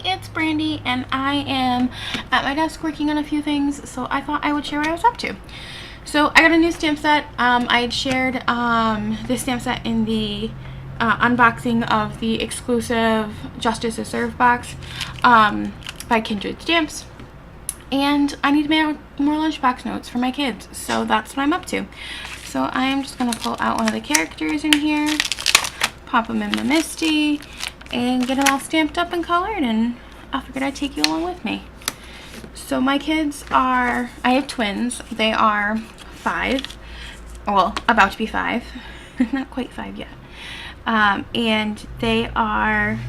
it's Brandy, and I am at my desk working on a few things, so I thought I would share what I was up to. So I got a new stamp set. I had shared this stamp set in the unboxing of the exclusive Justice is Served box by Kindred Stamps, and I need to make more lunchbox notes for my kids, so that's what I'm up to. So I'm just going to pull out one of the characters in here, pop them in the Misty, and get them all stamped up and colored, and I figured I'd take you along with me. So my kids are, I have twins. They are 5, well, about to be 5, not quite 5 yet. And they are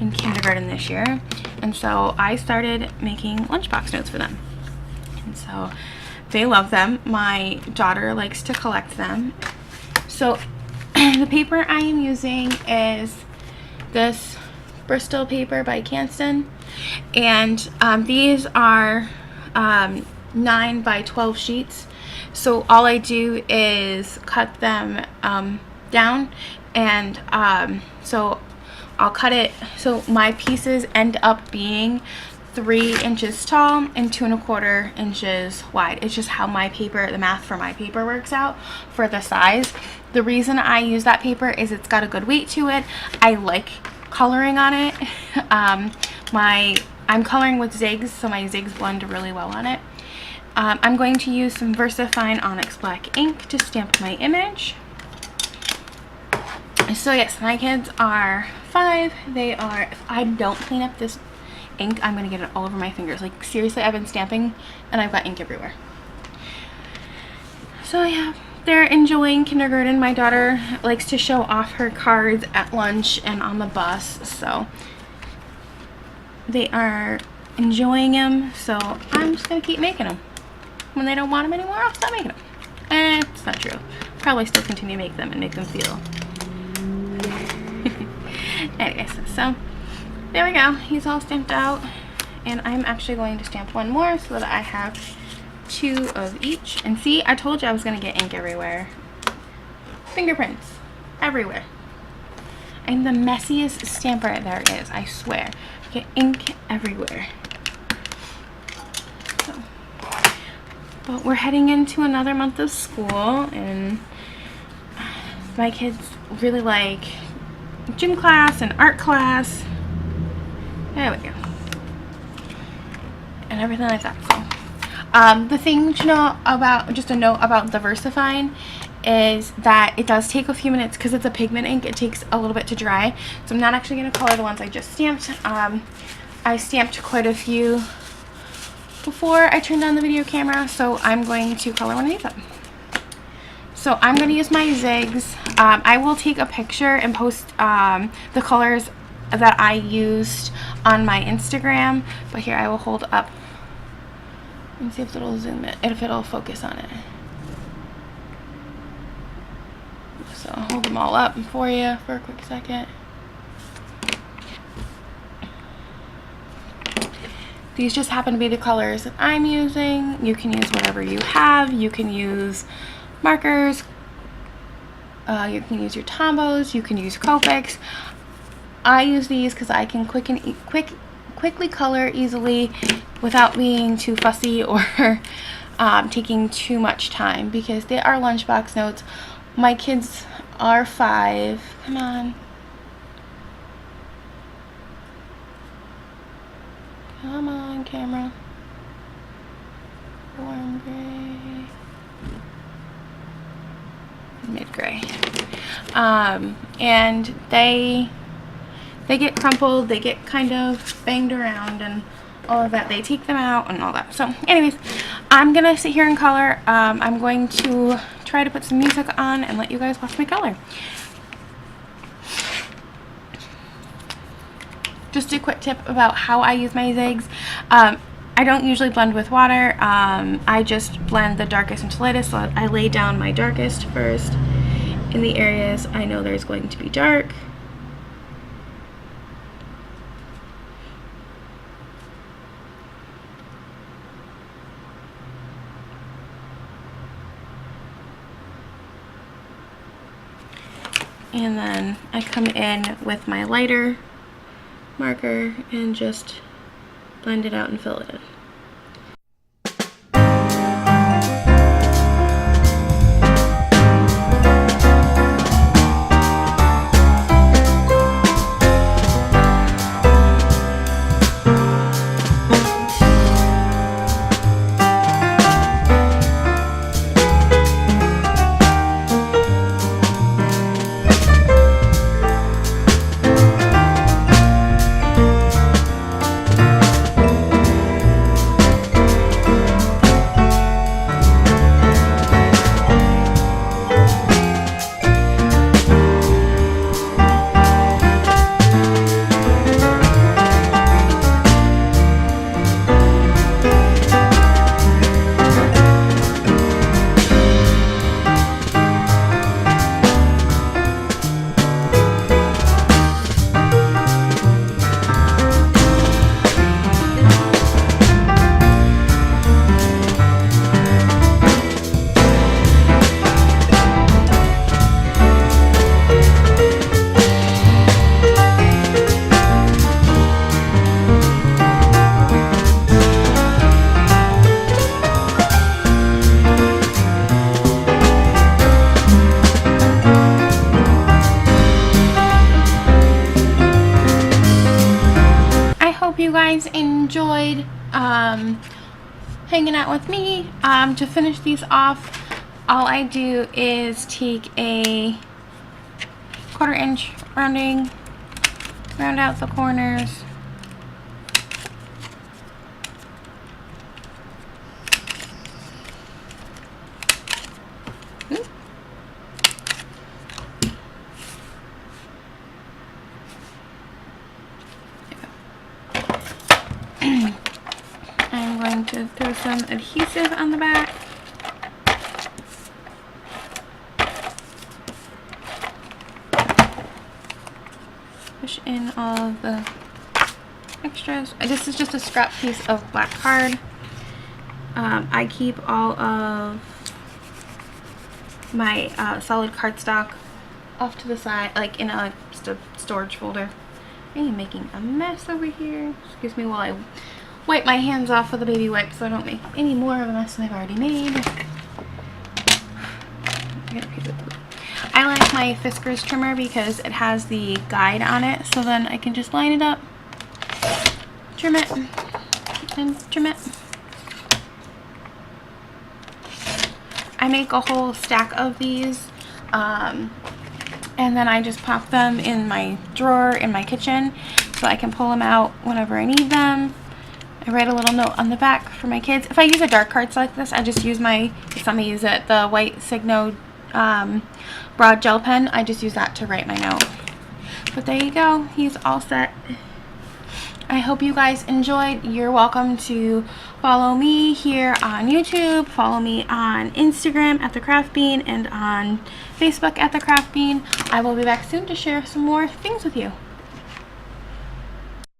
in kindergarten this year, and so I started making lunchbox notes for them. And so they love them. My daughter likes to collect them. So the paper I am using is this Bristol paper by Canson, and these are 9 by 12 sheets. So all I do is cut them down, and so I'll cut it so my pieces end up being 3 inches tall and 2 1/4 inches wide. It's just how my paper, the math for my paper works out for the size. The reason I use that paper is it's got a good weight to it. I like coloring on it. I'm coloring with zigs, so my zigs blend really well on it. I'm going to use some VersaFine Onyx Black ink to stamp my image. So yes, my kids are 5. They are, if I don't clean up this ink, I'm going to get it all over my fingers. Like, seriously, I've been stamping and I've got ink everywhere. So yeah, they're enjoying kindergarten. My daughter likes to show off her cards at lunch and on the bus, so they are enjoying them. So I'm just going to keep making them. When they don't want them anymore, I'll stop making them. It's not true. Probably still continue to make them and make them feel. Anyways, so there we go. He's all stamped out, and I'm actually going to stamp one more so that I have 2 of each. And see, I told you I was going to get ink everywhere. Fingerprints everywhere. I'm the messiest stamper there is, I swear. Get ink everywhere. So, but we're heading into another month of school, and my kids really like gym class and art class. There we go. And everything like that. So the thing to know about, just a note about the VersaFine, is that it does take a few minutes because it's a pigment ink. It takes a little bit to dry. So I'm not actually going to color the ones I just stamped. I stamped quite a few before I turned on the video camera, so I'm going to color one of these up. So I'm going to use my zigs. I will take a picture and post the colors that I used on my Instagram, but here I will hold up and see if it'll zoom it, if it'll focus on it. So I'll hold them all up for you for a quick second. These just happen to be the colors that I'm using. You can use whatever you have. You can use markers. You can use your Tombos. You can use Copics. I use these because I can quickly color easily without being too fussy or taking too much time, because they are lunchbox notes. My kids are 5. Come on. Come on, camera. Warm gray. Mid gray. And they get crumpled, they get kind of banged around and all of that. They take them out and all that. So anyways, I'm gonna sit here and color. I'm going to try to put some music on and let you guys watch my color. Just a quick tip about how I use my zigs. I don't usually blend with water. I just blend the darkest into lightest. So I lay down my darkest first in the areas I know there's going to be dark. And then I come in with my lighter marker and just blend it out and fill it in. You guys enjoyed hanging out with me. To finish these off, all I do is take a 1/4 inch rounding, round out the corners, I'm going to throw some adhesive on the back. Push in all of the extras. This is just a scrap piece of black card. I keep all of my solid cardstock off to the side, like in a storage folder. I am making a mess over here. Excuse me while I wipe my hands off with a baby wipe so I don't make any more of a mess than I've already made. I like my Fiskars trimmer because it has the guide on it, so then I can just line it up, trim it, and trim it. I make a whole stack of these, and then I just pop them in my drawer in my kitchen so I can pull them out whenever I need them. I write a little note on the back for my kids. If I use a dark cards like this, I just use my, if somebody use it, the white Signo broad gel pen. I just use that to write my note. But there you go. He's all set. I hope you guys enjoyed. You're welcome to follow me here on YouTube, follow me on Instagram at The Craft Bean, and on Facebook at The Craft Bean. I will be back soon to share some more things with you.